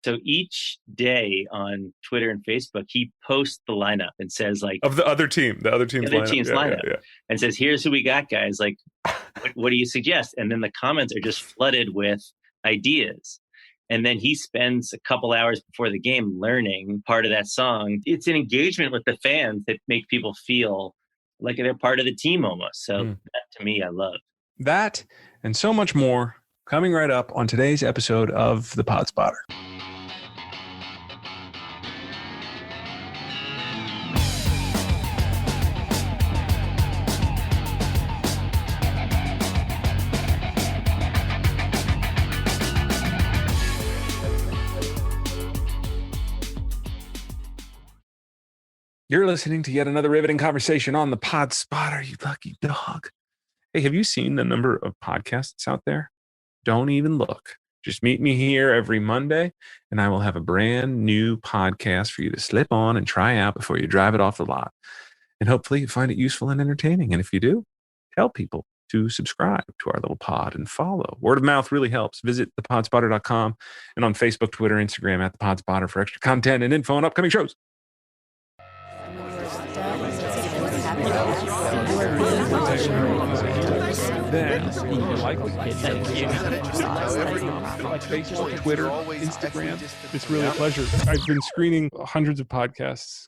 So each day on Twitter and Facebook, he posts the lineup and says like of the other team's lineup. Yeah. And says, here's who we got, guys. Like, what do you suggest? And then the comments are just flooded with ideas. And then he spends a couple hours before the game learning part of that song. It's an engagement with the fans that make people feel like they're part of the team almost. So that, to me, I love. That and so much more coming right up on today's episode of The Pod Spotter. You're listening to yet another riveting conversation on The Pod Spotter, you lucky dog. Hey, have you seen the number of podcasts out there? Don't even look. Just meet me here every Monday, and I will have a brand new podcast for you to slip on and try out before you drive it off the lot. And hopefully you find it useful and entertaining. And if you do, tell people to subscribe to our little pod and follow. Word of mouth really helps. Visit thepodspotter.com and on Facebook, Twitter, Instagram at thepodspotter for extra content and info on upcoming shows. Then like Facebook, Twitter, Instagram. It's really a pleasure. I've been screening hundreds of podcasts.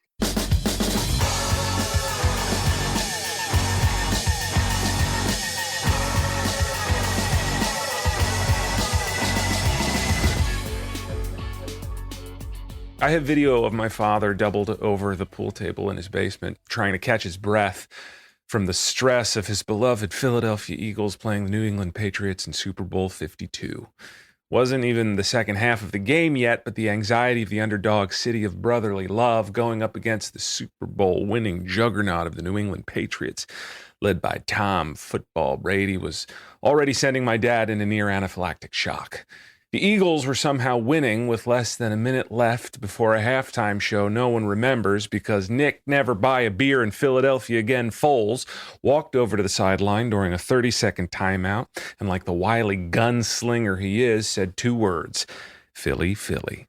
I have video of my father doubled over the pool table in his basement, trying to catch his breath from the stress of his beloved Philadelphia Eagles playing the New England Patriots in Super Bowl 52. Wasn't even the second half of the game yet, but the anxiety of the underdog city of brotherly love going up against the Super Bowl winning juggernaut of the New England Patriots, led by Tom Football Brady, was already sending my dad into near anaphylactic shock. The Eagles were somehow winning with less than a minute left before a halftime show no one remembers because Nick Never Buy a Beer in Philadelphia Again Foles walked over to the sideline during a 30-second timeout and, like the wily gunslinger he is, said two words, Philly, Philly.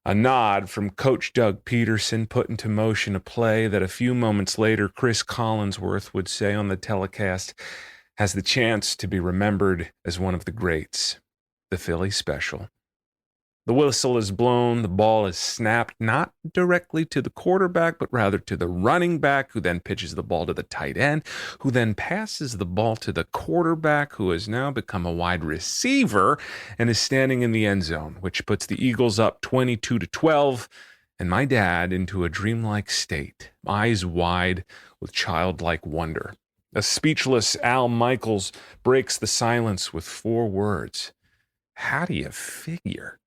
A nod from Coach Doug Peterson put into motion a play that a few moments later Chris Collinsworth would say on the telecast has the chance to be remembered as one of the greats. The Philly Special. The whistle is blown, the ball is snapped, not directly to the quarterback, but rather to the running back, who then pitches the ball to the tight end, who then passes the ball to the quarterback, who has now become a wide receiver and is standing in the end zone, which puts the Eagles up 22-12, and my dad into a dreamlike state, eyes wide with childlike wonder. A speechless Al Michaels breaks the silence with four words. How do you figure?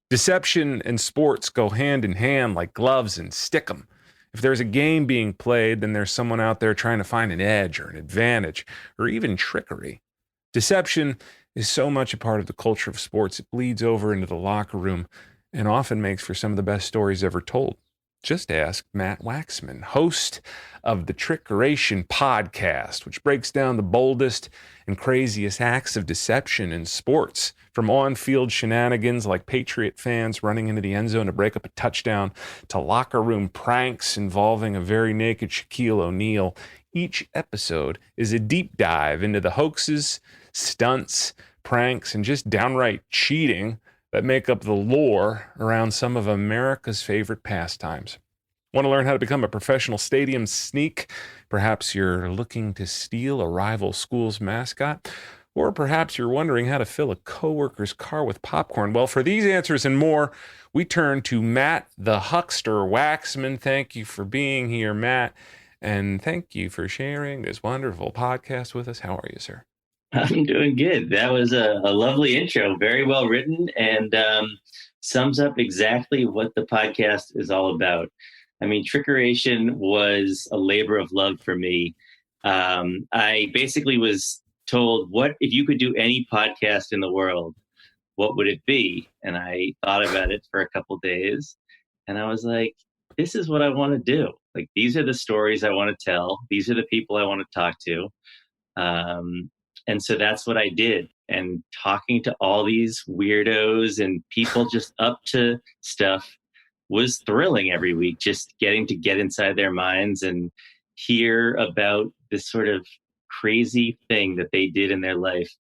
Deception and sports go hand in hand like gloves and stick 'em. If there's a game being played, then there's someone out there trying to find an edge or an advantage or even trickery. Deception is so much a part of the culture of sports, it bleeds over into the locker room and often makes for some of the best stories ever told. Just ask Matt Waxman, host of the Trickeration podcast, which breaks down the boldest and craziest acts of deception in sports, from on-field shenanigans like Patriot fans running into the end zone to break up a touchdown, to locker room pranks involving a very naked Shaquille O'Neal. Each episode is a deep dive into the hoaxes, stunts, pranks, and just downright cheating that make up the lore around some of America's favorite pastimes. Want to learn how to become a professional stadium sneak? Perhaps you're looking to steal a rival school's mascot? Or perhaps you're wondering how to fill a coworker's car with popcorn? Well, for these answers and more, we turn to Matt the Huckster Waxman. Thank you for being here, Matt. And thank you for sharing this wonderful podcast with us. How are you, sir? I'm doing good. That was a lovely intro, very well written, and sums up exactly what the podcast is all about. I mean, Trickeration was a labor of love for me. I basically was told, what if you could do any podcast in the world, what would it be? And I thought about it for a couple days, and I was like, this is what I want to do. Like, these are the stories I want to tell. These are the people I want to talk to. And so that's what I did. and talking to all these weirdos and people just up to stuff was thrilling every week. Just getting to get inside their minds and hear about this sort of crazy thing that they did in their life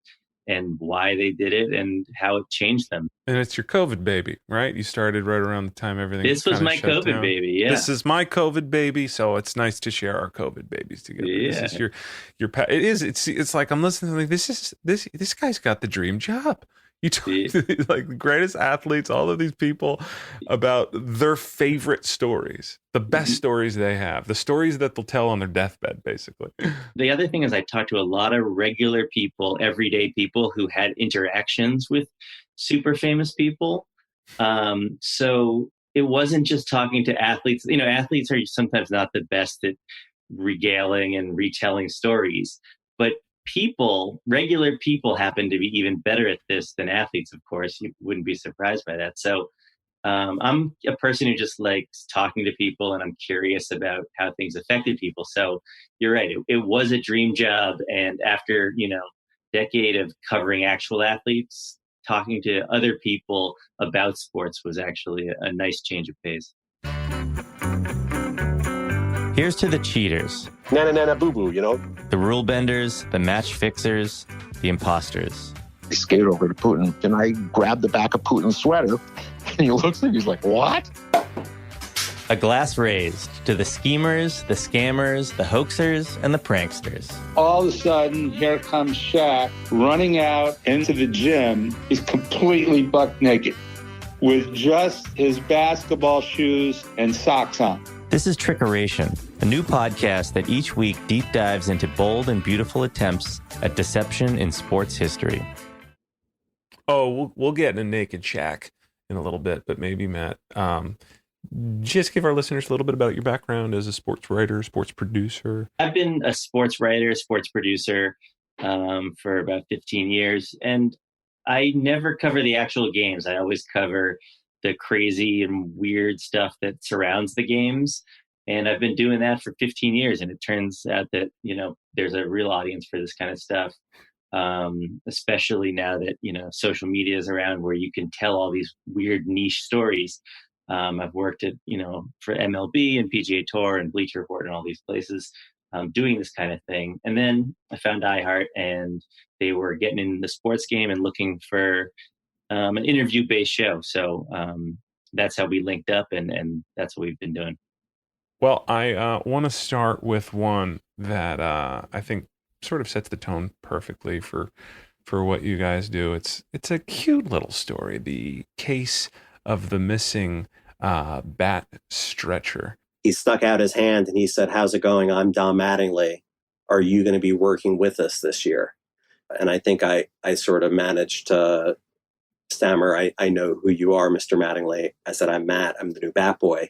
and why they did it and how it changed them. And it's your COVID baby, right? You started right around the time everything This was kind of my shut COVID down. baby. Yeah. This is my COVID baby, so it's nice to share our COVID babies together. Yeah. This is your it is it's like I'm listening to like this guy's got the dream job. You talk to like the greatest athletes, all of these people about their favorite stories, the best stories they have, the stories that they'll tell on their deathbed, basically. The other thing is I talked to a lot of regular people, everyday people who had interactions with super famous people. So it wasn't just talking to athletes. You know, athletes are sometimes not the best at regaling and retelling stories, but regular people happen to be even better at this than athletes, of course. You wouldn't be surprised by that. So I'm a person who just likes talking to people and I'm curious about how things affected people. So you're right. It was a dream job. And after, decade of covering actual athletes, talking to other people about sports was actually a nice change of pace. Here's to the cheaters. Nana, nana, boo-boo, The rule benders, the match fixers, the imposters. He skated over to Putin, and I grabbed the back of Putin's sweater, and he looks at me, he's like, what? A glass raised to the schemers, the scammers, the hoaxers, and the pranksters. All of a sudden, here comes Shaq running out into the gym. He's completely buck naked with just his basketball shoes and socks on. This is Trickeration, a new podcast that each week deep dives into bold and beautiful attempts at deception in sports history. Oh, we'll get in a naked Shaq in a little bit, but maybe Matt, just give our listeners a little bit about your background as a sports writer, sports producer. I've been a sports writer, sports producer for about 15 years, and I never cover the actual games. I always cover the crazy and weird stuff that surrounds the games. And I've been doing that for 15 years. And it turns out that, there's a real audience for this kind of stuff, especially now that, social media is around where you can tell all these weird niche stories. I've worked at, for MLB and PGA Tour and Bleacher Report and all these places doing this kind of thing. And then I found iHeart and they were getting in the sports game and looking for an interview-based show. So that's how we linked up, and that's what we've been doing. Well, I want to start with one that I think sort of sets the tone perfectly for what you guys do. It's a cute little story, the case of the missing bat stretcher. He stuck out his hand and he said, "How's it going? I'm Don Mattingly. Are you going to be working with us this year?" And I think I sort of managed to stammer, I know who you are, Mr. Mattingly. I said, "I'm Matt. I'm the new bat boy."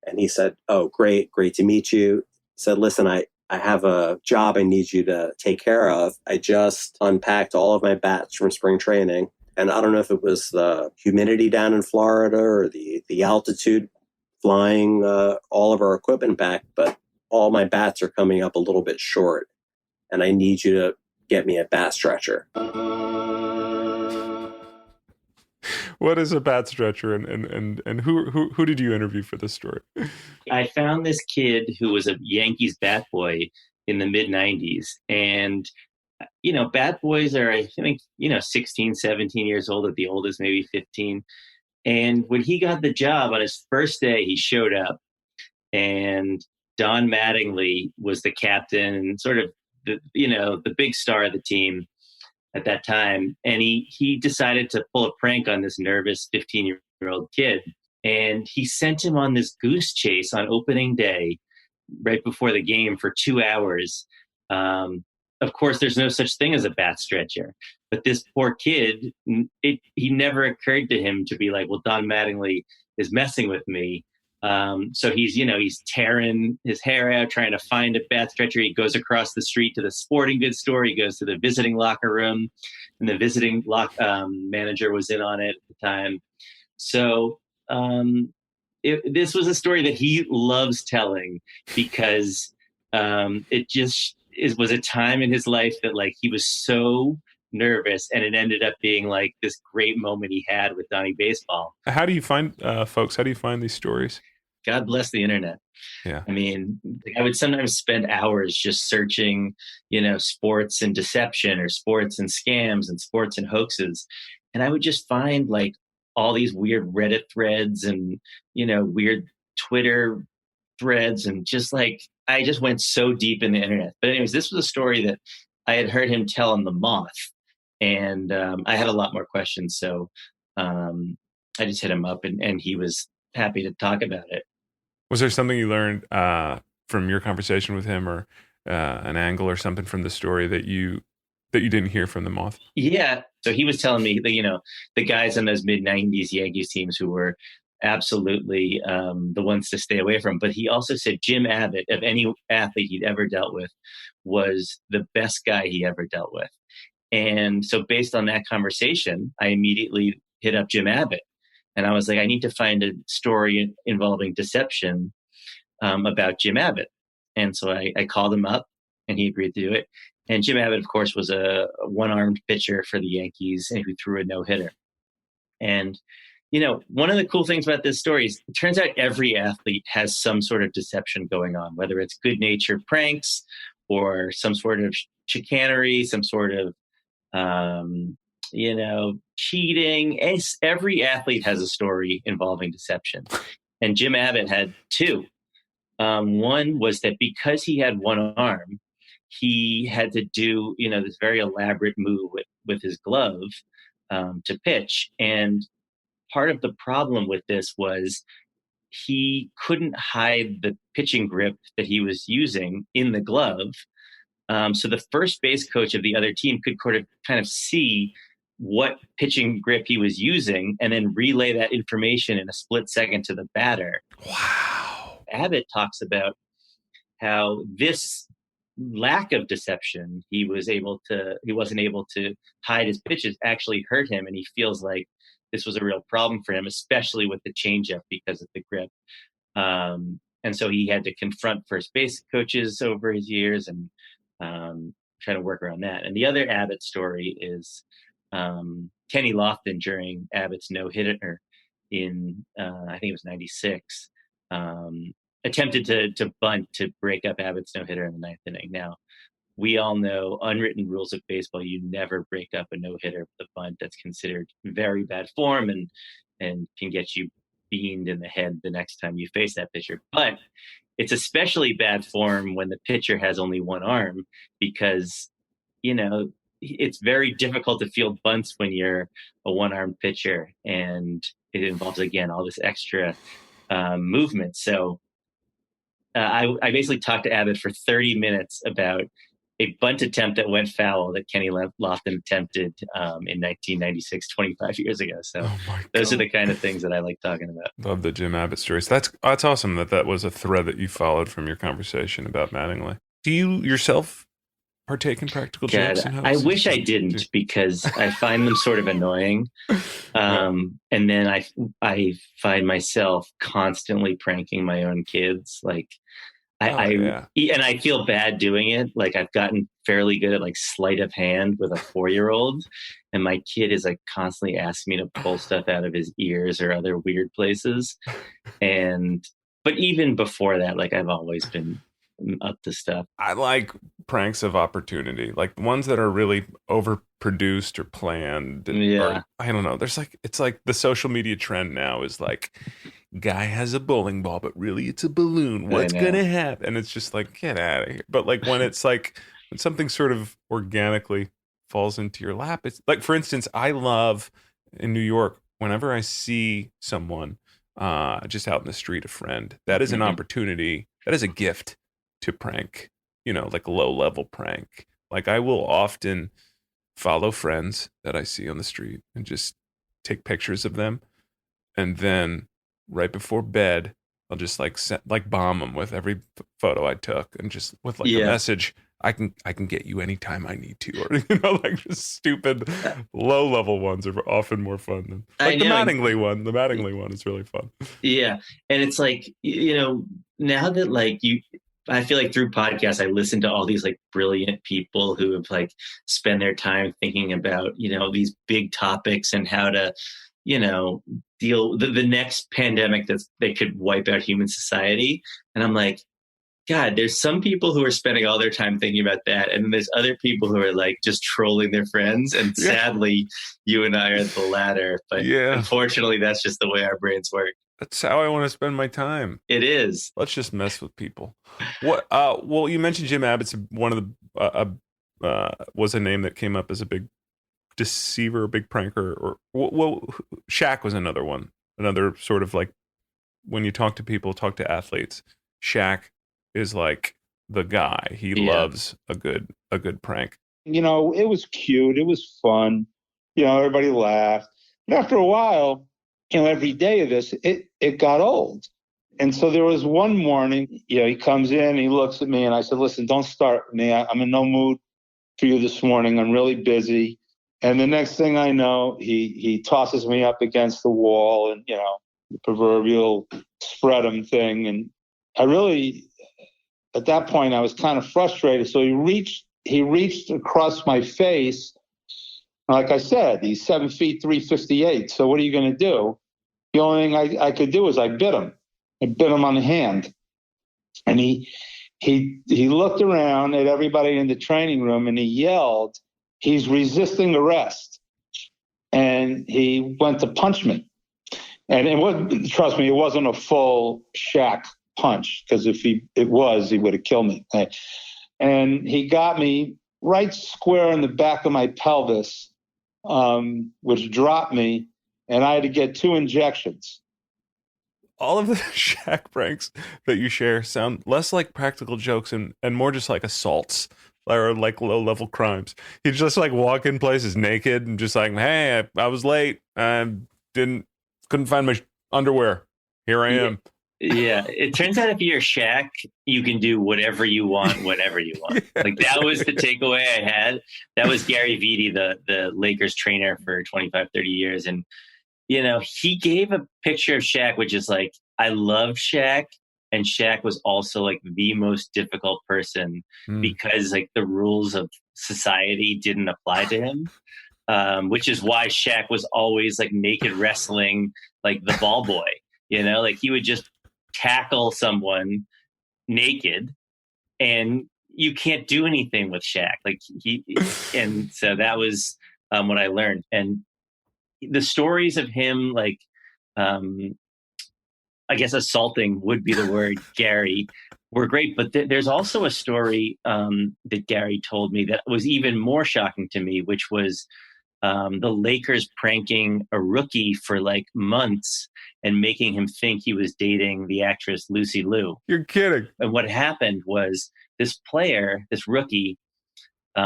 And he said, "Oh, great to meet you." He said, "Listen, I have a job I need you to take care of. I just unpacked all of my bats from spring training. And I don't know if it was the humidity down in Florida or the altitude flying all of our equipment back, but all my bats are coming up a little bit short. And I need you to get me a bat stretcher." What is a bat stretcher, and who did you interview for this story? I found this kid who was a Yankees bat boy in the mid 90s. And, bat boys are, I think, 16, 17 years old at the oldest, maybe 15. And when he got the job on his first day, he showed up and Don Mattingly was the captain and sort of the big star of the team at that time. And he decided to pull a prank on this nervous 15-year-old kid. And he sent him on this goose chase on opening day, right before the game, for 2 hours. Of course, there's no such thing as a bat stretcher. But this poor kid, he never occurred to him to be like, well, Don Mattingly is messing with me. So he's tearing his hair out, trying to find a bat stretcher. He goes across the street to the sporting goods store. He goes to the visiting locker room, and the visiting manager was in on it at the time. So this was a story that he loves telling because it was a time in his life that, like, he was so nervous, and it ended up being like this great moment he had with Donnie Baseball. How do you find folks? How do you find these stories? God bless the internet. Yeah. I mean, I would sometimes spend hours just searching, sports and deception or sports and scams and sports and hoaxes. And I would just find like all these weird Reddit threads and, weird Twitter threads. And just like, I just went so deep in the internet. But anyways, this was a story that I had heard him tell on The Moth. And I had a lot more questions. So I just hit him up and he was happy to talk about it. Was there something you learned from your conversation with him, or an angle or something from the story that you didn't hear from The Moth? Yeah. So he was telling me that, the guys on those mid-90s Yankees teams who were absolutely the ones to stay away from. But he also said Jim Abbott, of any athlete he'd ever dealt with, was the best guy he ever dealt with. And so based on that conversation, I immediately hit up Jim Abbott. And I was like, I need to find a story involving deception about Jim Abbott. And so I called him up and he agreed to do it. And Jim Abbott, of course, was a one-armed pitcher for the Yankees and who threw a no-hitter. And, one of the cool things about this story is it turns out every athlete has some sort of deception going on, whether it's good-natured pranks or some sort of chicanery, some sort of cheating. Every athlete has a story involving deception. And Jim Abbott had two. One was that because he had one arm, he had to do, this very elaborate move with his glove to pitch. And part of the problem with this was he couldn't hide the pitching grip that he was using in the glove. So the first base coach of the other team could kind of see what pitching grip he was using and then relay that information in a split second to the batter. Wow. Abbott talks about how this lack of deception, he wasn't able to hide his pitches, actually hurt him. And he feels like this was a real problem for him, especially with the changeup because of the grip. And so he had to confront first base coaches over his years and try to work around that. And the other Abbott story is Kenny Lofton during Abbott's no-hitter in, I think it was 96, attempted to bunt to break up Abbott's no-hitter in the ninth inning. Now, we all know unwritten rules of baseball, you never break up a no-hitter with a bunt. That's considered very bad form and can get you beamed in the head the next time you face that pitcher. But it's especially bad form when the pitcher has only one arm because, it's very difficult to field bunts when you're a one-armed pitcher. And it involves, again, all this extra movement. So I basically talked to Abbott for 30 minutes about a bunt attempt that went foul that Kenny Lofton attempted in 1996, 25 years ago. So those are the kind of things that I like talking about. Love the Jim Abbott stories. That's awesome that was a thread that you followed from your conversation about Mattingly. Do you yourself partake in practical jokes? I wish I didn't because I find them sort of annoying. And then I find myself constantly pranking my own kids. Like and I feel bad doing it. Like I've gotten fairly good at like sleight of hand with a 4-year-old, and my kid is like constantly asking me to pull stuff out of his ears or other weird places. But even before that, like I've always been up to stuff. I like pranks of opportunity, like ones that are really overproduced or planned. Or, I don't know. It's like the social media trend now is like, guy has a bowling ball, but really it's a balloon. What's gonna happen? And it's just like, get out of here. But like when it's like when something sort of organically falls into your lap, it's like, for instance, I love in New York whenever I see someone just out in the street, a friend, that is an opportunity. That is a gift to prank, like low level prank. Like I will often follow friends that I see on the street and just take pictures of them. And then right before bed, I'll just like bomb them with every photo I took and just with like a message. I can get you anytime I need to, or like just stupid low level ones are often more fun than like the Mattingly one. The Mattingly one is really fun. Yeah. And it's like, now that like I feel like through podcasts, I listen to all these like brilliant people who have like spent their time thinking about, these big topics and how to, deal the next pandemic that could wipe out human society. And I'm like, God, there's some people who are spending all their time thinking about that. And then there's other people who are like just trolling their friends. And sadly, you and I are the latter. But unfortunately, that's just the way our brains work. That's how I want to spend my time. It is. Let's just mess with people. What? Well, you mentioned Jim Abbott's one of the was a name that came up as a big deceiver, a big pranker, or Shaq was another one. Another sort of like when you talk to people, talk to athletes, Shaq is like the guy. He loves a good prank. It was cute. It was fun. Everybody laughed. But after a while, every day of this, it got old. And so there was one morning, he comes in, he looks at me, and I said, listen, don't start with me. I'm in no mood for you this morning. I'm really busy. And the next thing I know, he tosses me up against the wall and, the proverbial spread 'em thing. And I really, at that point, I was kind of frustrated. So he reached across my face. Like I said, he's 7 feet, 358. So what are you going to do? The only thing I could do was I bit him. I bit him on the hand. And he looked around at everybody in the training room and he yelled, he's resisting arrest. And he went to punch me. And trust me, it wasn't a full Shaq punch, because if it was, he would have killed me. And he got me right square in the back of my pelvis, which dropped me, and I had to get 2 injections. All of the Shaq pranks that you share sound less like practical jokes and more just like assaults or like low-level crimes. He'd just like walk in places naked and just like, hey, I was late. I couldn't find my underwear. Here I am. Yeah, it turns out if you're Shaq, you can do whatever you want, whenever you want. Like that was the takeaway I had. That was Gary Vitti, the Lakers trainer for 25, 30 years. And, he gave a picture of Shaq, which is like, I love Shaq. And Shaq was also like the most difficult person because like the rules of society didn't apply to him. Which is why Shaq was always like naked wrestling, like the ball boy, like he would just tackle someone naked and you can't do anything with Shaq. Like and so that was what I learned. And the stories of him, like, I guess assaulting would be the word, Gary, were great. But there's also a story that Gary told me that was even more shocking to me, which was the Lakers pranking a rookie for like months and making him think he was dating the actress Lucy Liu. You're kidding. And what happened was this rookie,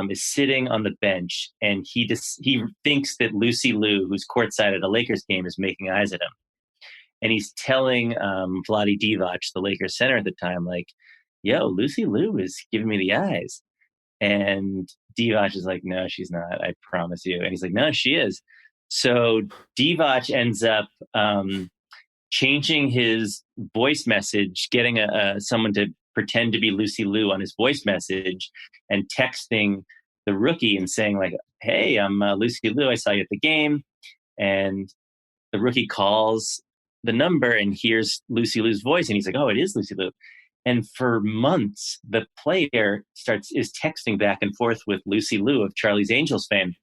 is sitting on the bench and he thinks that Lucy Liu, who's courtside at a Lakers game, is making eyes at him. And he's telling Vlade Divac, the Lakers center at the time, like, yo, Lucy Liu is giving me the eyes. And Divac is like, no, she's not. I promise you. And he's like, no, she is. So Divac ends up changing his voice message, getting someone to pretend to be Lucy Liu on his voice message and texting the rookie and saying like, hey, I'm Lucy Liu. I saw you at the game. And the rookie calls the number and hears Lucy Liu's voice. And he's like, oh, it is Lucy Liu. And for months, the player is texting back and forth with Lucy Liu of Charlie's Angels fame.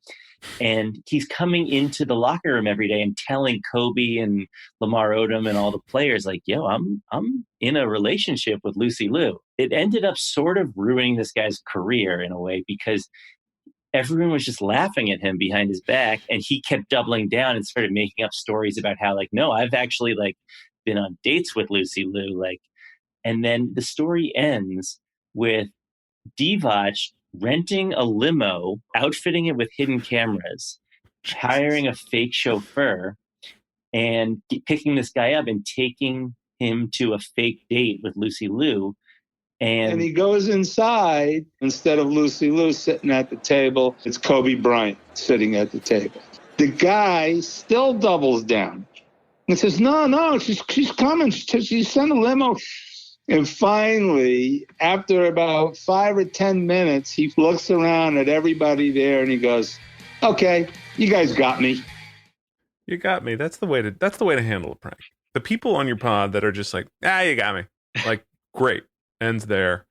And he's coming into the locker room every day and telling Kobe and Lamar Odom and all the players, like, yo, I'm in a relationship with Lucy Liu. It ended up sort of ruining this guy's career in a way because everyone was just laughing at him behind his back. And he kept doubling down and started making up stories about how, like, no, I've actually like been on dates with Lucy Liu. Like, and then the story ends with Divac renting a limo, outfitting it with hidden cameras, hiring a fake chauffeur, and picking this guy up and taking him to a fake date with Lucy Liu. And he goes inside. Instead of Lucy Liu sitting at the table, it's Kobe Bryant sitting at the table. The guy still doubles down and says, no, she's coming. She sent a limo. And finally, after about 5 or 10 minutes, he looks around at everybody there and he goes, "Okay, you guys got me." You got me. That's the way to handle a prank. The people on your pod that are just like, you got me. Like, great. Ends there.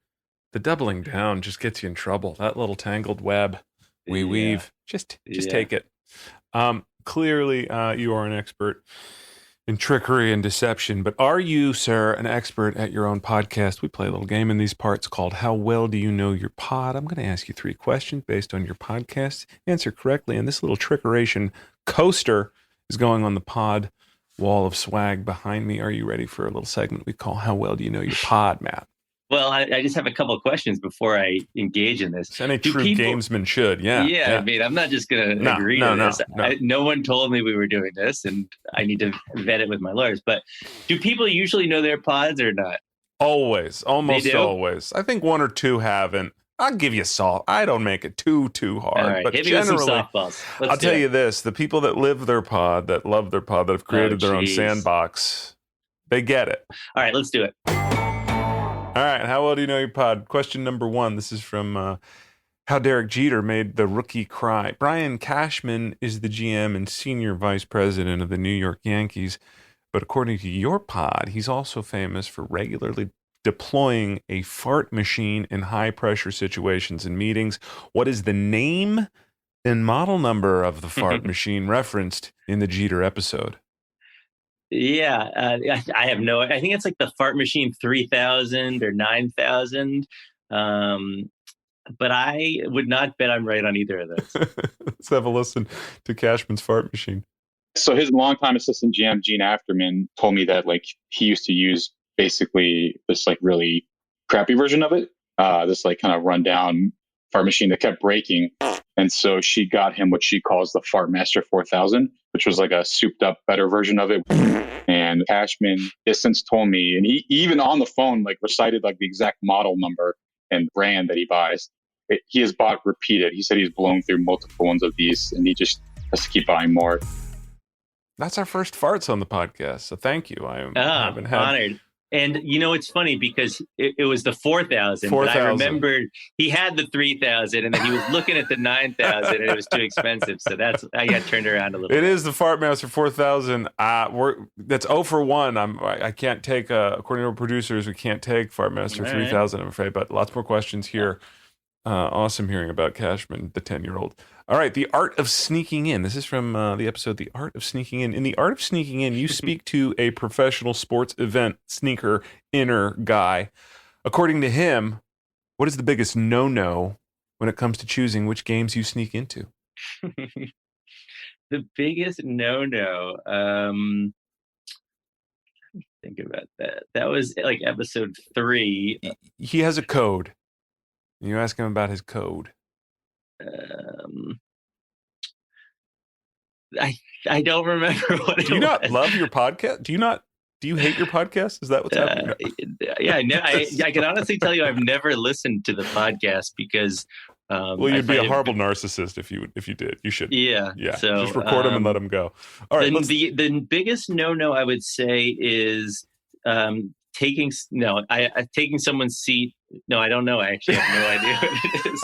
The doubling down just gets you in trouble. That little tangled web we weave. Just take it. Clearly, you are an expert in trickery and deception, but are you, sir, an expert at your own podcast? We play a little game in these parts called How Well Do You Know Your Pod? I'm going to ask you 3 questions based on your podcast. Answer correctly, and this little trickeration coaster is going on the pod wall of swag behind me. Are you ready for a little segment we call How Well Do You Know Your Pod, Matt? Well, I just have a couple of questions before I engage in this. Any true gamesman should, yeah. I mean, I'm not just going to agree to this. No one told me we were doing this, and I need to vet it with my lawyers. But do people usually know their pods or not? Always. Almost always. I think 1 or 2 haven't. I'll give you soft. I don't make it too hard. All right, but hit me with some generally, softballs. I'll tell you this. The people that live their pod, that love their pod, that have created their own sandbox, they get it. All right, let's do it. All right, how well do you know your pod? Question number 1. This is from How Derek Jeter Made the Rookie Cry. Brian Cashman is the GM and senior vice president of the New York Yankees, but according to your pod, he's also famous for regularly deploying a fart machine in high-pressure situations and meetings. What is the name and model number of the fart machine referenced in the Jeter episode? Yeah, I have no. I think it's like the Fart Machine 3000 or 9000, but I would not bet I'm right on either of those. Let's have a listen to Cashman's fart machine. So his longtime assistant GM Gene Afterman told me that like he used to use basically this like really crappy version of it, this like kind of rundown fart machine that kept breaking. And so she got him what she calls the Fart Master 4000, which was like a souped up, better version of it. And Cashman has since told me, and he even on the phone, like recited like the exact model number and brand that he buys. He has bought repeated. He said he's blown through multiple ones of these and he just has to keep buying more. That's our first farts on the podcast. So thank you. I haven't had honored. And you know, it's funny because it was the 4,000, but I remembered he had the 3,000 and then he was looking at the 9,000 and it was too expensive. So I got turned around a little bit. It is the Fart Master 4000. That's 0 for 1. I can't take, according to our producers, we can't take Fart Master 3000, I'm afraid, but lots more questions here. Awesome hearing about Cashman, the 10-year-old. All right, The Art of Sneaking In. This is from the episode The Art of Sneaking In. In The Art of Sneaking In, you speak to a professional sports event sneaker inner guy. According to him, what is the biggest no-no when it comes to choosing which games you sneak into? The biggest no-no. Think about that. That was like episode 3. He has a code. You ask him about his code. I don't remember what it was. Do you not love your podcast? Do you hate your podcast? Is that what's happening? Yeah, I can honestly tell you I've never listened to the podcast because well, you'd be a horrible narcissist if you did. You should. Yeah. So just record them and let them go. All right. The biggest no I would say is taking someone's seat. No, I don't know. I actually have no idea what it is.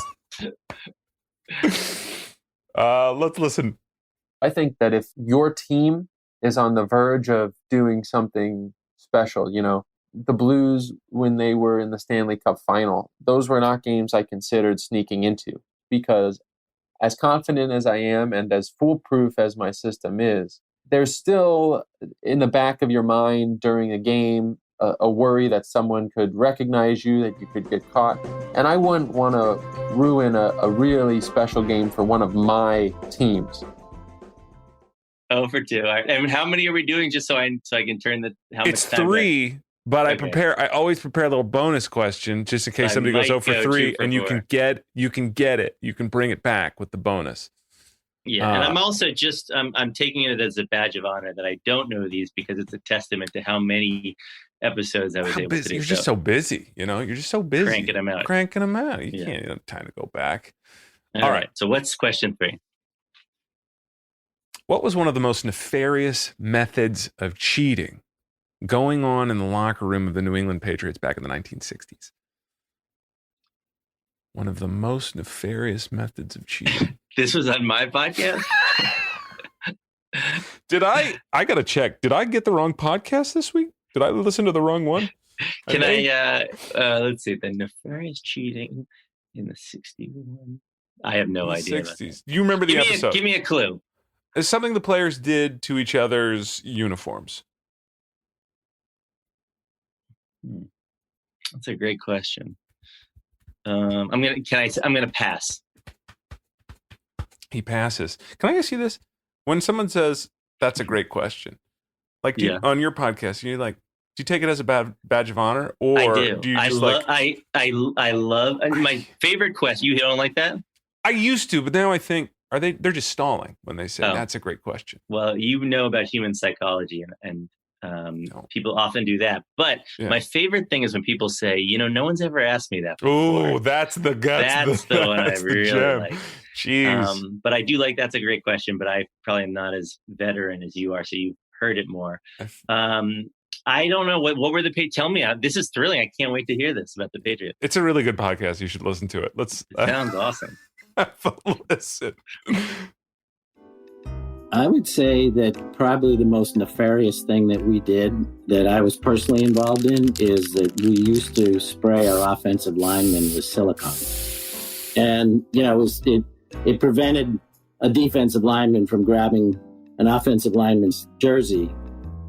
Let's listen. I think that if your team is on the verge of doing something special, you know, the Blues, when they were in the Stanley Cup final, those were not games I considered sneaking into, because as confident as I am and as foolproof as my system is, there's still in the back of your mind during a game a worry that someone could recognize you, that you could get caught. And I wouldn't want to ruin a really special game for one of my teams. 0 for 2. And how many are we doing, just so I can turn the how it's much time 3 back? But okay. I always prepare a little bonus question just in case somebody goes 0 for 3 and 4. you can get it. You can bring it back with the bonus. Yeah, and I'm also just I'm taking it as a badge of honor that I don't know these, because it's a testament to how many episodes I was able to do. You're just so busy, you know. You're just so busy cranking them out. You can't have time to go back. All right. So what's question 3? What was one of the most nefarious methods of cheating going on in the locker room of the New England Patriots back in the 1960s. One of the most nefarious methods of cheating. This was on my podcast? I got to check. Did I get the wrong podcast this week? Did I listen to the wrong one? Let's see, the nefarious cheating in the 61. I have no idea. 60s. Do you remember the episode? Give me a clue. It's something the players did to each other's uniforms. That's a great question. I'm gonna pass. He passes. Can I ask you this? When someone says that's a great question, like on your podcast, you're like, do you take it as a badge of honor, or I do you just I love my favorite question. You don't like that? I used to, but now I think they're just stalling when they say that's a great question. Well, you know about human psychology, and people often do that. But my favorite thing is when people say, no one's ever asked me that before. Oh, that's the one I really like. Jeez. But I do like that's a great question, but I probably am not as veteran as you are, so you've heard it more. I don't know what were the Patriots. Tell me, this is thrilling. I can't wait to hear this about the Patriots. It's a really good podcast. You should listen to it. It sounds awesome. Listen. I would say that probably the most nefarious thing that we did that I was personally involved in is that we used to spray our offensive linemen with silicone. And, it prevented a defensive lineman from grabbing an offensive lineman's jersey,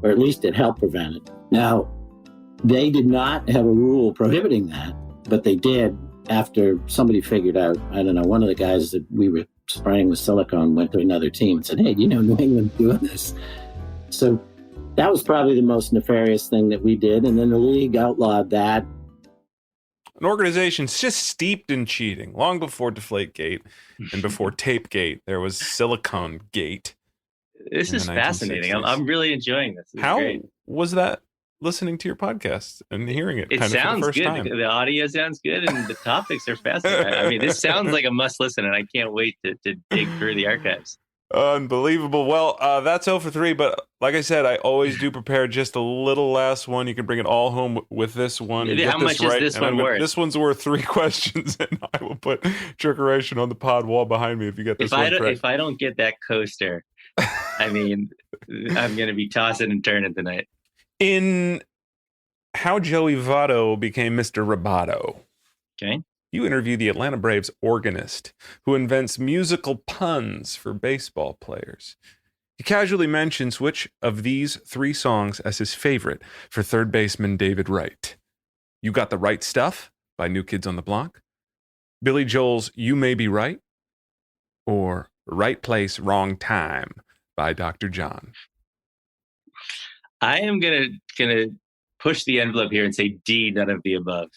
or at least it helped prevent it. Now, they did not have a rule prohibiting that, but they did after somebody figured out, I don't know, one of the guys that we were spraying with silicone went to another team and said, hey, New England doing this. So that was probably the most nefarious thing that we did. And then the league outlawed that. An organization's just steeped in cheating. Long before Deflategate and before Tapegate, there was Silicone Gate. This is fascinating. I'm really enjoying this. How was that listening to your podcast and hearing it? It kind sounds of for the first good. Time? The audio sounds good, and the topics are fascinating. I mean, this sounds like a must listen, and I can't wait to dig through the archives. Unbelievable. Well, that's 0 for 3, but like I said, I always do prepare just a little last one. You can bring it all home with this one. How much is this one worth? This one's worth 3 questions, and I will put trickeration on the pod wall behind me if you get this one correct. If I don't get that coaster, I mean, I'm going to be tossing and turning tonight. In How Joey Votto Became Mr. Roboto. Okay. You interview the Atlanta Braves organist who invents musical puns for baseball players. He casually mentions which of these 3 songs as his favorite for third baseman David Wright. You Got the Right Stuff by New Kids on the Block, Billy Joel's You May Be Right, or Right Place, Wrong Time by Dr. John. I am gonna push the envelope here and say D, none of the above.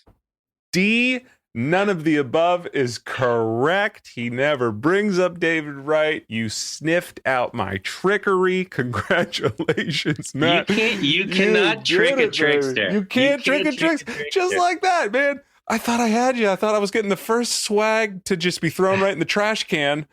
D, none of the above is correct. He never brings up David Wright. You sniffed out my trickery. Congratulations, Matt. You cannot trick a trickster. You can't trick a trickster. Just like that, man. I thought I had you. I thought I was getting the first swag to just be thrown right in the trash can.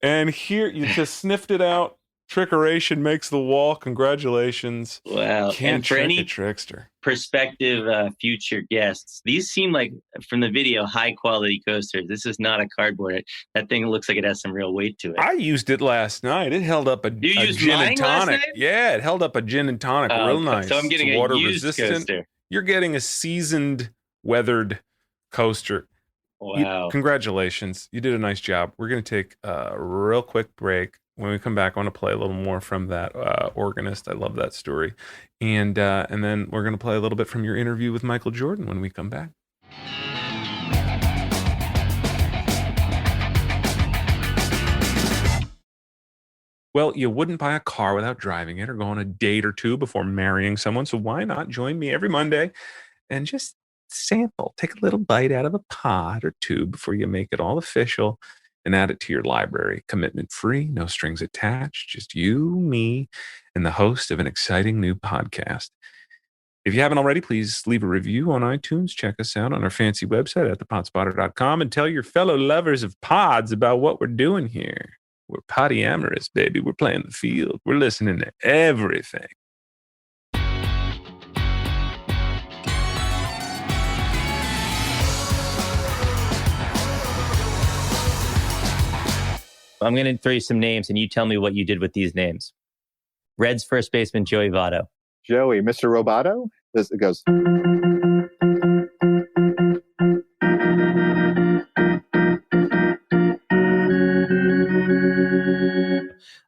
And here, you just sniffed it out. Trickeration makes the wall. Congratulations. Wow. Can't and for trick any a trickster. Prospective future guests, these seem like, from the video, high quality coasters. This is not a cardboard. That thing looks like it has some real weight to it. I used it last night. It held up a gin and tonic. Yeah, it held up a gin and tonic real nice. So I'm getting it's a water used resistant. coaster. You're getting a seasoned, weathered coaster. Wow. Congratulations. You did a nice job. We're going to take a real quick break. When we come back, I want to play a little more from that organist. I love that story. And then we're going to play a little bit from your interview with Michael Jordan when we come back. Well, you wouldn't buy a car without driving it or go on a date or two before marrying someone. So why not join me every Monday and just sample, take a little bite out of a pod or two before you make it all official and add it to your library. Commitment free, no strings attached, just you, me, and the host of an exciting new podcast. If you haven't already, please leave a review on iTunes. Check us out on our fancy website at thepodspotter.com and tell your fellow lovers of pods about what we're doing here. We're polyamorous, baby. We're playing the field. We're listening to everything. I'm going to throw you some names and you tell me what you did with these names. Reds first baseman, Joey Votto. Joey, Mr. Roboto? It goes.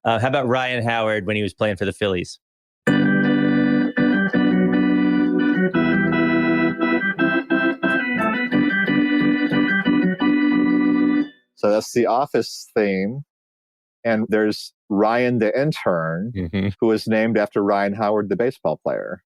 How about Ryan Howard when he was playing for the Phillies? So that's the Office theme. And there's Ryan the intern, who was named after Ryan Howard, the baseball player.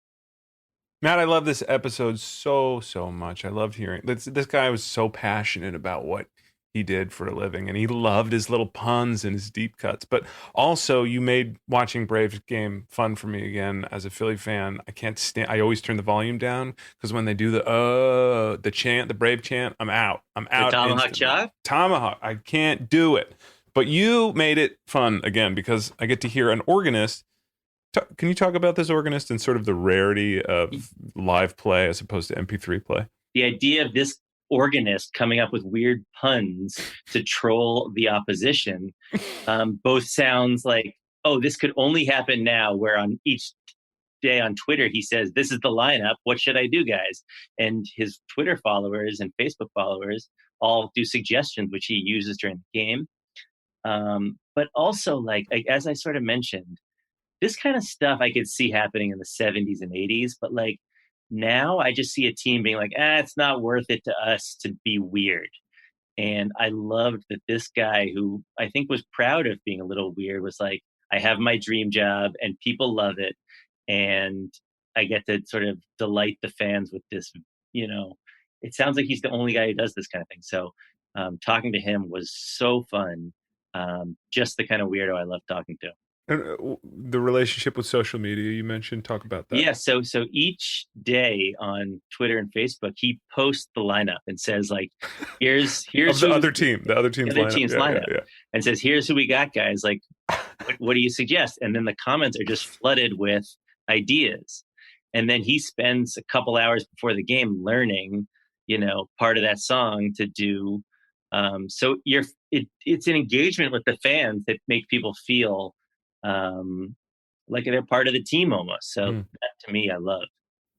Matt, I love this episode so much. I loved hearing this guy was so passionate about what he did for a living, and he loved his little puns and his deep cuts. But also, you made watching Braves game fun for me again as a Philly fan. I can't stand. I always turn the volume down because when they do the chant, the Brave chant, I'm out. I'm out. The Tomahawk Chop? Tomahawk. I can't do it. But you made it fun again because I get to hear an organist. Can you talk about this organist and sort of the rarity of live play as opposed to MP3 play? The idea of this organist coming up with weird puns to troll the opposition both sounds like, oh, this could only happen now, where on each day on Twitter he says, this is the lineup, what should I do, guys? And his Twitter followers and Facebook followers all do suggestions which he uses during the game. But also, like as I sort of mentioned, this kind of stuff I could see happening in the 70s and 80s, but like now I just see a team being like, it's not worth it to us to be weird. And I loved that this guy, who I think was proud of being a little weird, was like, I have my dream job and people love it. And I get to sort of delight the fans with this, it sounds like he's the only guy who does this kind of thing. So talking to him was so fun. Just the kind of weirdo I love talking to. And the relationship with social media you mentioned, talk about that. Yeah, so each day on Twitter and Facebook, he posts the lineup and says, like, here's of the other team's lineup. Yeah. And says, here's who we got, guys. Like, what do you suggest? And then the comments are just flooded with ideas. And then he spends a couple hours before the game learning, part of that song to do. So it's an engagement with the fans that make people feel like they're part of the team almost. So that to me, I love.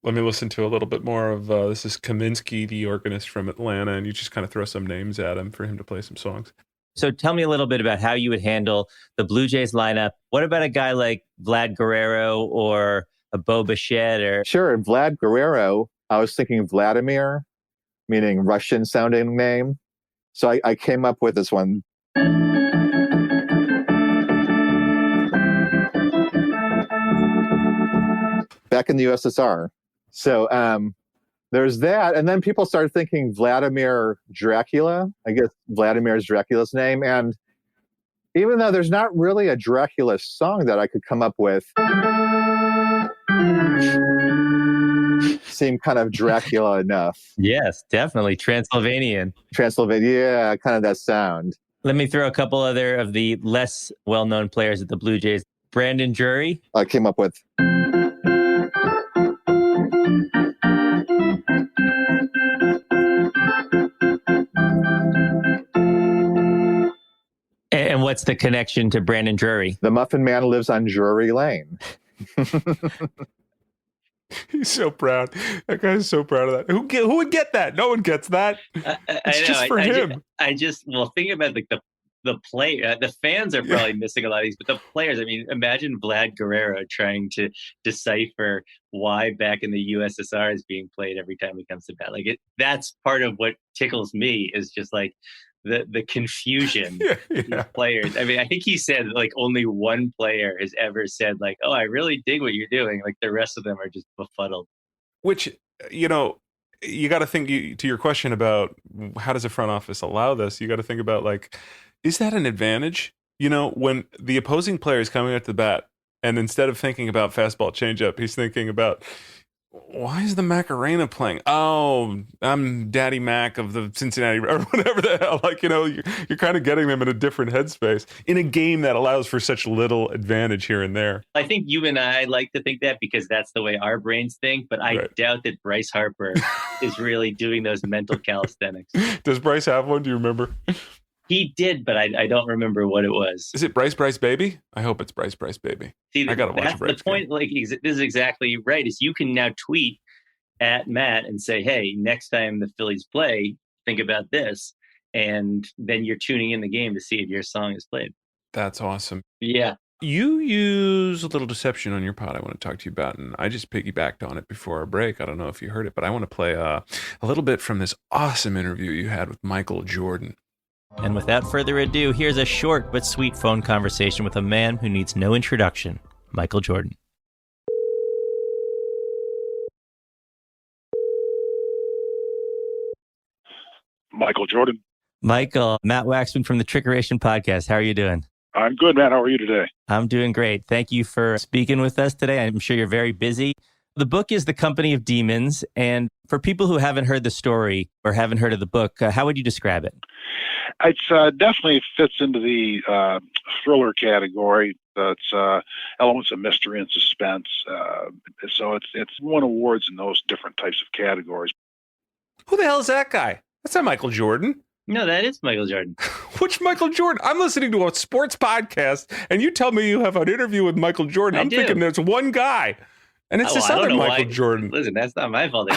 Let me listen to a little bit more of this is Kaminsky, the organist from Atlanta, and you just kind of throw some names at him for him to play some songs. So tell me a little bit about how you would handle the Blue Jays lineup. What about a guy like Vlad Guerrero or a Bo Bichette? Sure, Vlad Guerrero. I was thinking Vladimir, meaning Russian sounding name. So I came up with this one. Back in the USSR. So there's that. And then people started thinking Vladimir Dracula. I guess Vladimir is Dracula's name. And even though there's not really a Dracula song that I could come up with, seemed kind of Dracula enough. Yes, definitely. Transylvanian, yeah, kind of that sound. Let me throw a couple other of the less well-known players at the Blue Jays. Brandon Drury. I came up with. And what's the connection to Brandon Drury? The Muffin Man lives on Drury Lane. He's so proud. That guy's so proud of that. Who would get that? No one gets that. It's just for him. Think about like the player. The fans are probably missing a lot of these, but the players. I mean, imagine Vlad Guerrero trying to decipher why back in the USSR is being played every time he comes to bat. Like that's part of what tickles me is just like the confusion of players. I mean, I think he said like only one player has ever said like, "Oh, I really dig what you're doing." Like the rest of them are just befuddled. Which, you got to think to your question about how does a front office allow this? You got to think about like, is that an advantage? When the opposing player is coming at the bat, and instead of thinking about fastball changeup, he's thinking about, why is the Macarena playing? Oh, I'm Daddy Mac of the Cincinnati or whatever the hell. Like, you're kind of getting them in a different headspace in a game that allows for such little advantage here and there. I think you and I like to think that because that's the way our brains think, but I doubt that Bryce Harper is really doing those mental calisthenics. Does Bryce have one? Do you remember? He did, but I don't remember what it was. Is it Bryce Baby? I hope it's Bryce Baby. See, I gotta watch that's Bryce the point. Like, this is exactly right. Is you can now tweet at Matt and say, "Hey, next time the Phillies play, think about this," and then you're tuning in the game to see if your song is played. That's awesome. Yeah. You use a little deception on your pod I want to talk to you about, and I just piggybacked on it before our break. I don't know if you heard it, but I want to play a little bit from this awesome interview you had with Michael Jordan. And without further ado, here's a short but sweet phone conversation with a man who needs no introduction, Michael Jordan. Michael Jordan. Michael, Matt Waxman from the Trickeration podcast. How are you doing? I'm good, man. How are you today? I'm doing great. Thank you for speaking with us today. I'm sure you're very busy. The book is The Company of Demons. And for people who haven't heard the story or haven't heard of the book, how would you describe it? It's definitely fits into the thriller category. It's elements of mystery and suspense. So it's won awards in those different types of categories. Who the hell is that guy? That's not Michael Jordan. No, that is Michael Jordan. Which Michael Jordan? I'm listening to a sports podcast, and you tell me you have an interview with Michael Jordan. I'm thinking there's one guy, and it's this other Michael Jordan. Listen, that's not my fault.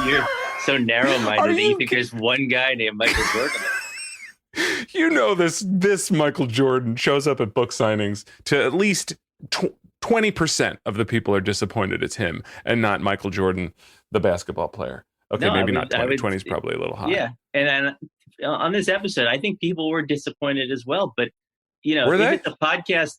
You're so narrow-minded that you think there's one guy named Michael Jordan. You know, this Michael Jordan shows up at book signings to at least 20% of the people are disappointed it's him and not Michael Jordan, the basketball player. Okay, no, maybe not 20. 20 is probably a little high. Yeah, and on this episode, I think people were disappointed as well. But you know, it's a podcast.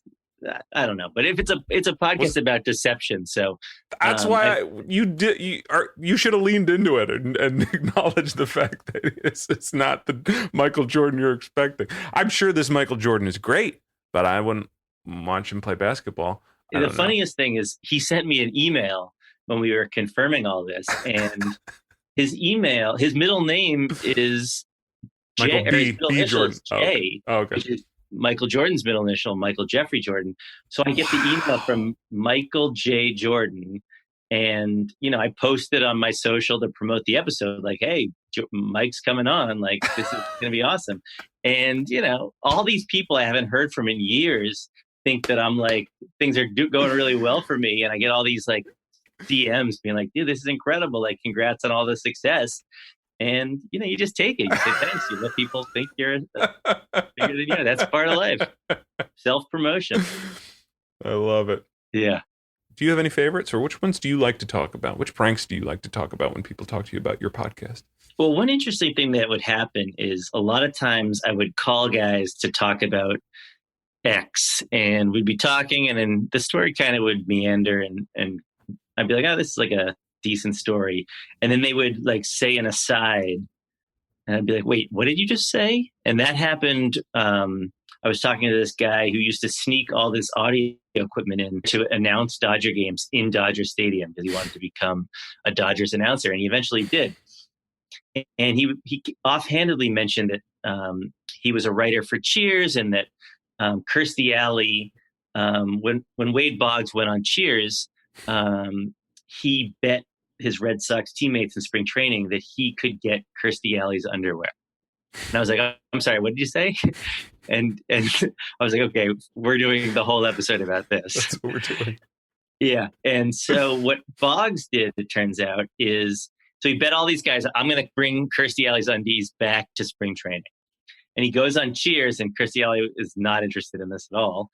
I don't know, but if it's a podcast about deception, so that's why you should have leaned into it and acknowledged the fact that it's not the Michael Jordan you're expecting. I'm sure this Michael Jordan is great, but I wouldn't watch him play basketball. The funniest thing is he sent me an email when we were confirming all this, and his middle name is Michael B. Jordan. J. Oh, okay. Which is Michael Jordan's middle initial, Michael Jeffrey Jordan. So I get the email from Michael J. Jordan, and I posted on my social to promote the episode, like, "Hey, Mike's coming on. Like, this is going to be awesome." And all these people I haven't heard from in years think that I'm like things are going really well for me, and I get all these like DMs being like, "Dude, this is incredible! Like, congrats on all the success." And you just take it. You say thanks. You let people think you're bigger than you. That's part of life. Self-promotion. I love it. Yeah. Do you have any favorites, or which ones do you like to talk about? Which pranks do you like to talk about when people talk to you about your podcast? Well, one interesting thing that would happen is a lot of times I would call guys to talk about X, and we'd be talking, and then the story kind of would meander, and I'd be like, "Oh, this is like a decent story," and then they would like say an aside, and I'd be like, "Wait, what did you just say?" And that happened. I was talking to this guy who used to sneak all this audio equipment in to announce Dodger games in Dodger Stadium because he wanted to become a Dodgers announcer, and he eventually did. And he offhandedly mentioned that he was a writer for Cheers, and that Kirstie Alley, when Wade Boggs went on Cheers, he bet his Red Sox teammates in spring training that he could get Kirstie Alley's underwear. And I was like, "I'm sorry, what did you say?" And I was like, "Okay, we're doing the whole episode about this." That's what we're doing. Yeah. And so what Boggs did, it turns out, is so he bet all these guys, "I'm going to bring Kirstie Alley's undies back to spring training." And he goes on Cheers, and Kirstie Alley is not interested in this at all.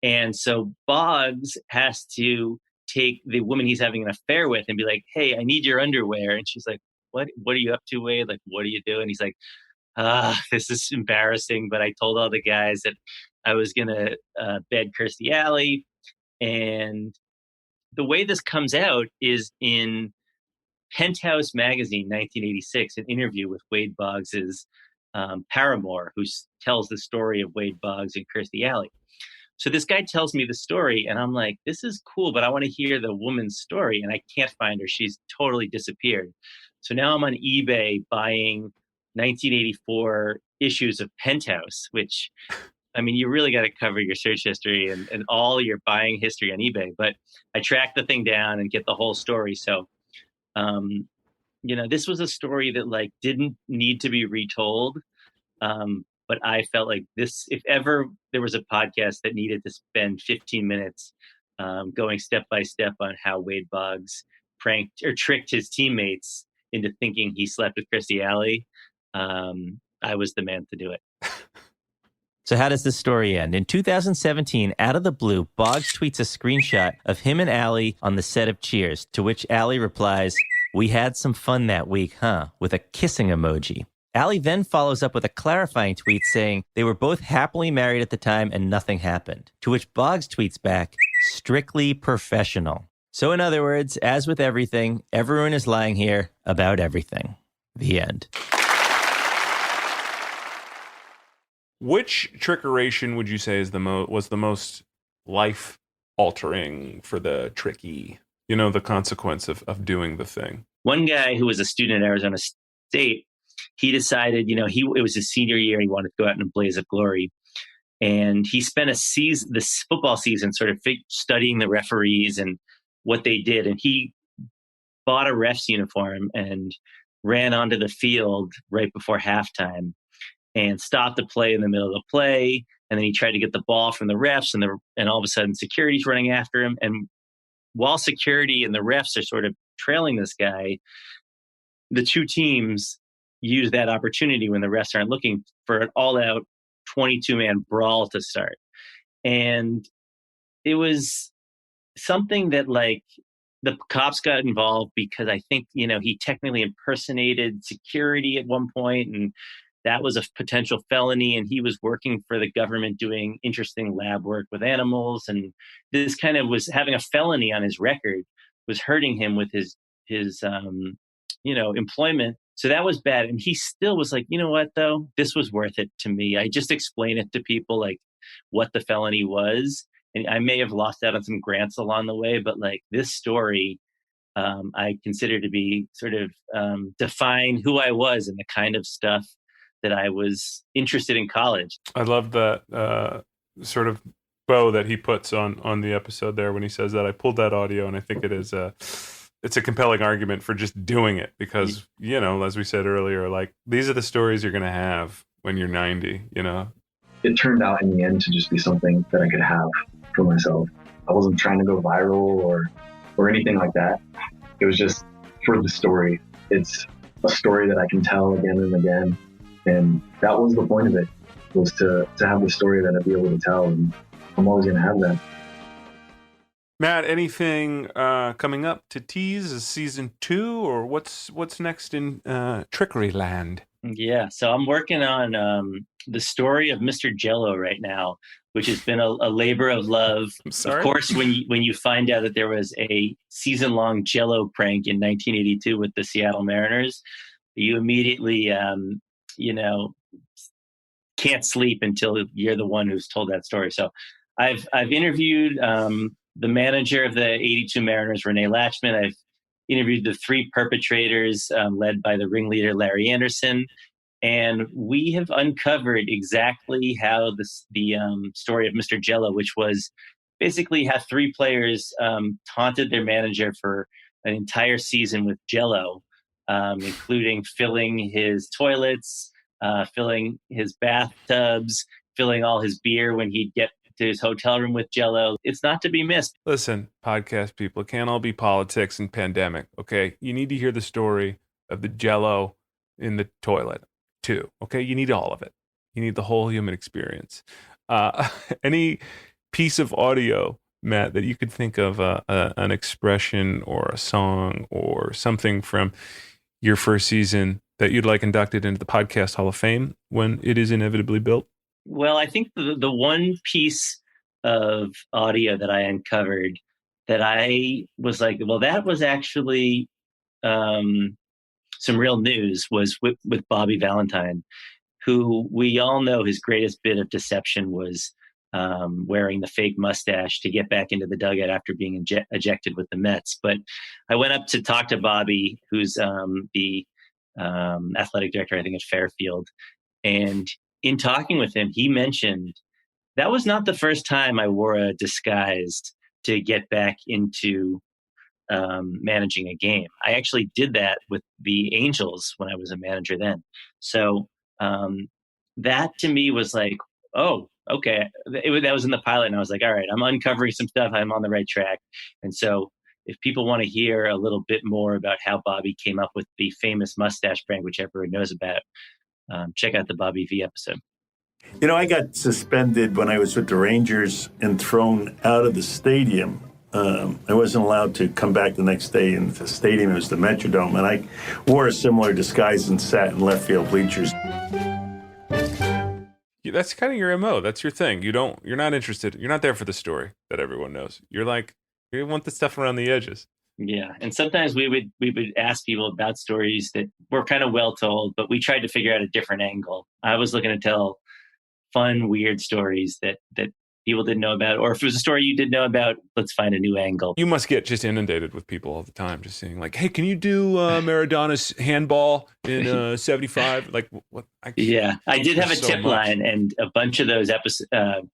And so Boggs has to take the woman he's having an affair with and be like, "Hey, I need your underwear." And she's like, What are you up to, Wade? Like, what are you doing? He's like, this is embarrassing, but I told all the guys that I was going to bed Kirstie Alley. And the way this comes out is in Penthouse Magazine, 1986, an interview with Wade Boggs's paramour, who tells the story of Wade Boggs and Kirstie Alley. So this guy tells me the story, and I'm like, "This is cool, but I want to hear the woman's story," and I can't find her. She's totally disappeared. So now I'm on eBay buying 1984 issues of Penthouse, which, I mean, you really got to cover your search history and all your buying history on eBay. But I track the thing down and get the whole story. So, this was a story that like didn't need to be retold. But I felt like this, if ever there was a podcast that needed to spend 15 minutes going step by step on how Wade Boggs pranked or tricked his teammates into thinking he slept with Christy Alley, I was the man to do it. So how does this story end? In 2017, out of the blue, Boggs tweets a screenshot of him and Allie on the set of Cheers, to which Allie replies, "We had some fun that week, huh?" with a kissing emoji. Allie then follows up with a clarifying tweet saying they were both happily married at the time and nothing happened, to which Boggs tweets back, "Strictly professional." So in other words, as with everything, everyone is lying here about everything. The end. Which trickeration would you say is was the most life altering for the tricky? You know, the consequence of doing the thing. One guy who was a student at Arizona State, he decided, it was his senior year. He wanted to go out in a blaze of glory. And he spent this football season sort of studying the referees and what they did. And he bought a ref's uniform and ran onto the field right before halftime and stopped the play in the middle of the play. And then he tried to get the ball from the refs, and all of a sudden security's running after him. And while security and the refs are sort of trailing this guy, the two teams use that opportunity when the refs aren't looking for an all-out 22-man brawl to start. And it was something that, like, the cops got involved because I think, he technically impersonated security at one point, and that was a potential felony. And he was working for the government doing interesting lab work with animals. And this kind of was having a felony on his record was hurting him with his employment. So that was bad. And he still was like, you know what, though? This was worth it to me. I just explained it to people, like, what the felony was. And I may have lost out on some grants along the way, but like this story, I consider to be sort of define who I was and the kind of stuff that I was interested in college. I love that sort of bow that he puts on the episode there when he says that. I pulled that audio, and I think it's a compelling argument for just doing it because, as we said earlier, like, these are the stories you're going to have when you're 90, It turned out in the end to just be something that I could have for myself. I wasn't trying to go viral or anything like that. It was just for the story. It's a story that I can tell again and again. And that was the point of it, was to have the story that I'd be able to tell. And I'm always going to have that. Matt, anything coming up to tease? Is season 2, or what's next in Trickery Land? Yeah, so I'm working on the story of Mr. Jello right now, which has been a labor of love. Of course, when you find out that there was a season-long Jello prank in 1982 with the Seattle Mariners, you immediately can't sleep until you're the one who's told that story. So I've interviewed the manager of the 82 Mariners, Renee Latchman. I've interviewed the 3 perpetrators led by the ringleader, Larry Anderson. And we have uncovered exactly how the story of Mr. Jello, which was basically how 3 players taunted their manager for an entire season with Jello, including filling his toilets, filling his bathtubs, filling all his beer when he'd get to his hotel room with Jello. It's not to be missed. Listen, podcast people, it can't all be politics and pandemic, okay? You need to hear the story of the Jello in the toilet too, okay? You need all of it. You need the whole human experience. Any piece of audio, Matt, that you could think of, an expression or a song or something from your first season that you'd like inducted into the Podcast Hall of Fame when it is inevitably built? Well, I think the one piece of audio that I uncovered that I was like, well, that was actually some real news was with Bobby Valentine, who we all know his greatest bit of deception was wearing the fake mustache to get back into the dugout after being ejected with the Mets. But I went up to talk to Bobby, who's the athletic director, I think, at Fairfield. And in talking with him, he mentioned that was not the first time I wore a disguise to get back into managing a game. I actually did that with the Angels when I was a manager then. So that to me was like, oh, okay. That was in the pilot. And I was like, all right, I'm uncovering some stuff. I'm on the right track. And so if people want to hear a little bit more about how Bobby came up with the famous mustache prank, which everyone knows about, check out the Bobby V episode. You know, I got suspended when I was with the Rangers and thrown out of the stadium. I wasn't allowed to come back the next day in the stadium. It was the Metrodome, and I wore a similar disguise and sat in left field bleachers. That's kind of your MO. That's your thing. You're not interested. You're not there for the story that everyone knows. You're like, you want the stuff around the edges. Yeah. And sometimes we would ask people about stories that were kind of well told, but we tried to figure out a different angle. I was looking to tell fun, weird stories that people didn't know about, or if it was a story you did know about, let's find a new angle. You must get just inundated with people all the time, just saying like, "Hey, can you do Maradona's handball in '75?" Like, what? Yeah, I did have a so tip much. line, and a bunch of those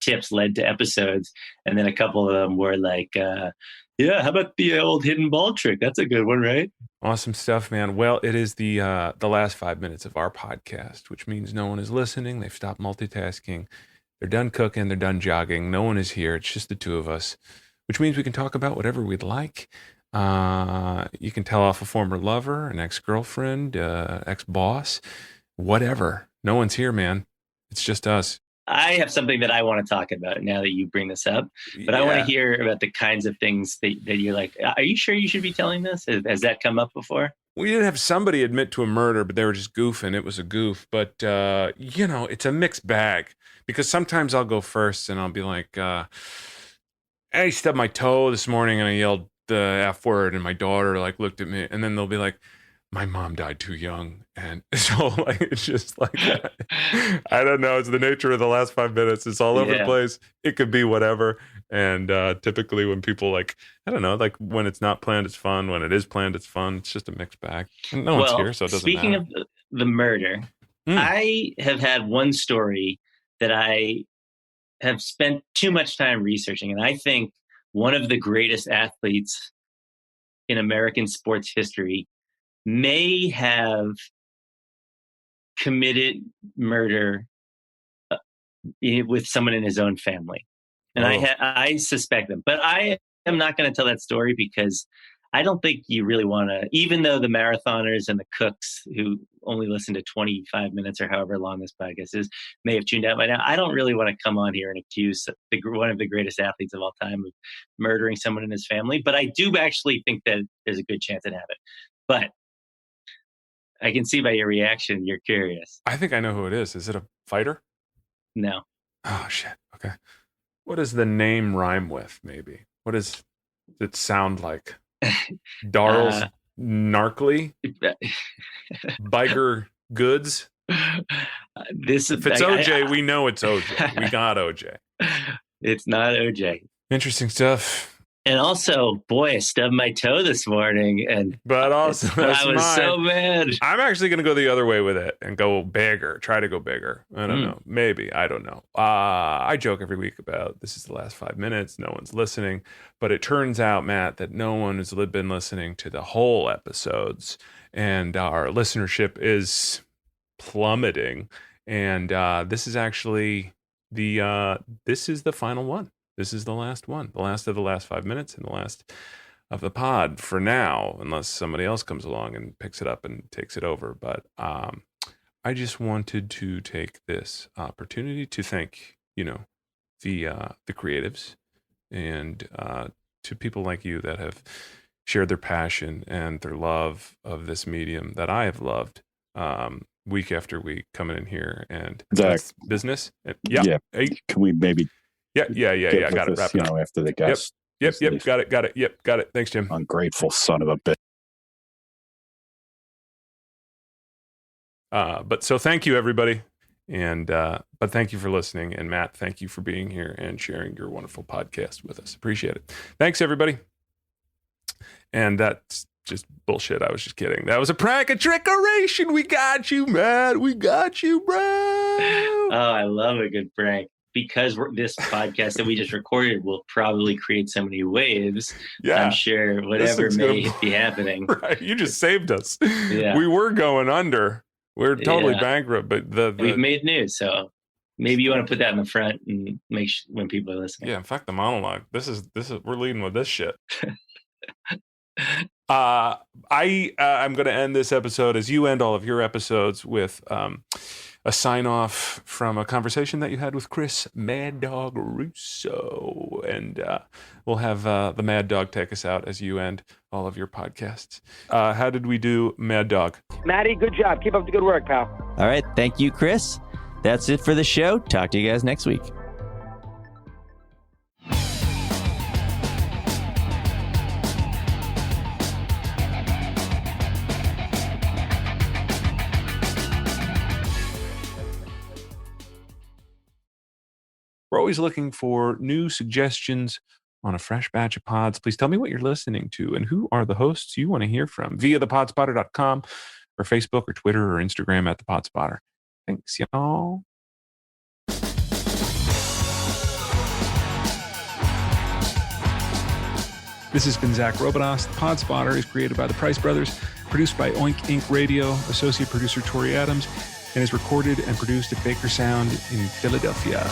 tips led to episodes, and then a couple of them were like, "Yeah, how about the old hidden ball trick? That's a good one, right?" Awesome stuff, man. Well, it is the last 5 minutes of our podcast, which means no one is listening. They've stopped multitasking. They're done cooking. They're done jogging. No one is here. It's just the two of us, which means we can talk about whatever we'd like. You can tell off a former lover, an ex-girlfriend, ex-boss, whatever. No one's here, man. It's just us. I have something that I want to talk about now that you bring this up, but I want to hear about the kinds of things that you're like, are you sure you should be telling this? Has that come up before? We did have somebody admit to a murder, but they were just goofing. It was a goof. But, it's a mixed bag because sometimes I'll go first and I'll be like, I stubbed my toe this morning and I yelled the F word and my daughter looked at me, and then they'll be like, my mom died too young. And so it's just like, I don't know. It's the nature of the last 5 minutes. It's all over the place. It could be whatever. And typically when people when it's not planned, it's fun. When it is planned, it's fun. It's just a mixed bag. No one's here, so it doesn't speaking matter. Speaking of the murder, I have had one story that I have spent too much time researching. And I think one of the greatest athletes in American sports history may have committed murder with someone in his own family. And I suspect them. But I am not going to tell that story because I don't think you really want to, even though the marathoners and the cooks who only listen to 25 minutes or however long this podcast is may have tuned out by now. I don't really want to come on here and accuse one of the greatest athletes of all time of murdering someone in his family. But I do actually think that there's a good chance it happened. But I can see by your reaction, you're curious. I think I know who it is. Is it a fighter? No. Oh, shit. Okay. What does the name rhyme with, maybe? What does it sound like? Darls Narkly? Biker Goods? If it's OJ, we know it's OJ. We got OJ. It's not OJ. Interesting stuff. And also, boy, I stubbed my toe this morning, but also I was so mad. I'm actually going to go the other way with it and go bigger. Try to go bigger. I don't know. Maybe. I don't know. I joke every week about this is the last 5 minutes. No one's listening. But it turns out, Matt, that no one has been listening to the whole episodes. And our listenership is plummeting. And this is actually this is the final one. This is the last one, the last of the last 5 minutes and the last of the pod for now, unless somebody else comes along and picks it up and takes it over. But I just wanted to take this opportunity to thank, the creatives and to people like you that have shared their passion and their love of this medium that I have loved week after week, coming in here and that's business. Yeah. Hey. Can we maybe... Yeah. Got it. Wrap it up. After the guest. Yep. Got it. Yep. Got it. Thanks, Jim. Ungrateful son of a bitch. But so thank you, everybody. And, but thank you for listening. And Matt, thank you for being here and sharing your wonderful podcast with us. Appreciate it. Thanks, everybody. And that's just bullshit. I was just kidding. That was a prank, a trickeration. We got you, Matt. We got you, bro. Oh, I love a good prank. Because this podcast that we just recorded will probably create so many waves. Yeah, I'm sure whatever may be happening. Right. You just saved us. Yeah. We were going under. We're totally bankrupt, but we've made news, so maybe you want to put that in the front and make when people are listening. Yeah, fuck the monologue. This is we're leading with this shit. I'm going to end this episode as you end all of your episodes with a sign off from a conversation that you had with Chris Mad Dog Russo, and we'll have the Mad Dog take us out as you end all of your podcasts. How did we do, Mad Dog? Maddie, good job. Keep up the good work, pal. All right. Thank you, Chris. That's it for the show. Talk to you guys next week. We're always looking for new suggestions on a fresh batch of pods. Please tell me what you're listening to and who are the hosts you want to hear from via thepodspotter.com or Facebook or Twitter or Instagram at thepodspotter. Thanks, y'all. This has been Zach Robidas. The Podspotter is created by the Price Brothers, produced by Oink Inc. Radio, associate producer Tori Adams, and is recorded and produced at Baker Sound in Philadelphia.